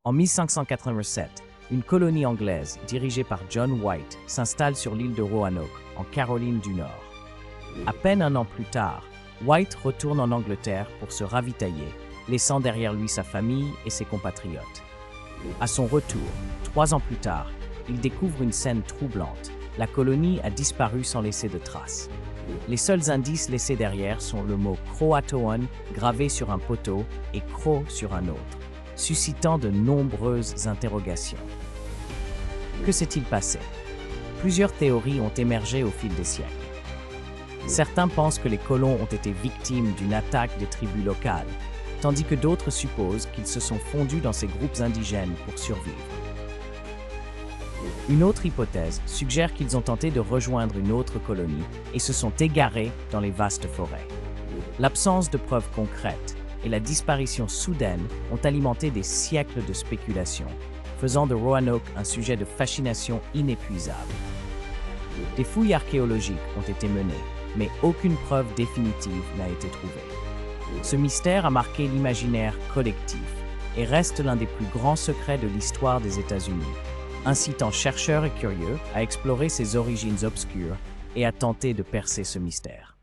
En 1587, une colonie anglaise dirigée par John White s'installe sur l'île de Roanoke, en Caroline du Nord. À peine un an plus tard, White retourne en Angleterre pour se ravitailler, laissant derrière lui sa famille et ses compatriotes. À son retour, 3 ans plus tard, il découvre une scène troublante. La colonie a disparu sans laisser de traces. Les seuls indices laissés derrière sont le mot Croatoan gravé sur un poteau et Crow sur un autre, suscitant de nombreuses interrogations. Que s'est-il passé? Plusieurs théories ont émergé au fil des siècles. Certains pensent que les colons ont été victimes d'une attaque des tribus locales, tandis que d'autres supposent qu'ils se sont fondus dans ces groupes indigènes pour survivre. Une autre hypothèse suggère qu'ils ont tenté de rejoindre une autre colonie et se sont égarés dans les vastes forêts. L'absence de preuves concrètes et la disparition soudaine ont alimenté des siècles de spéculations, faisant de Roanoke un sujet de fascination inépuisable. Des fouilles archéologiques ont été menées, mais aucune preuve définitive n'a été trouvée. Ce mystère a marqué l'imaginaire collectif et reste l'un des plus grands secrets de l'histoire des États-Unis, incitant chercheurs et curieux à explorer ses origines obscures et à tenter de percer ce mystère.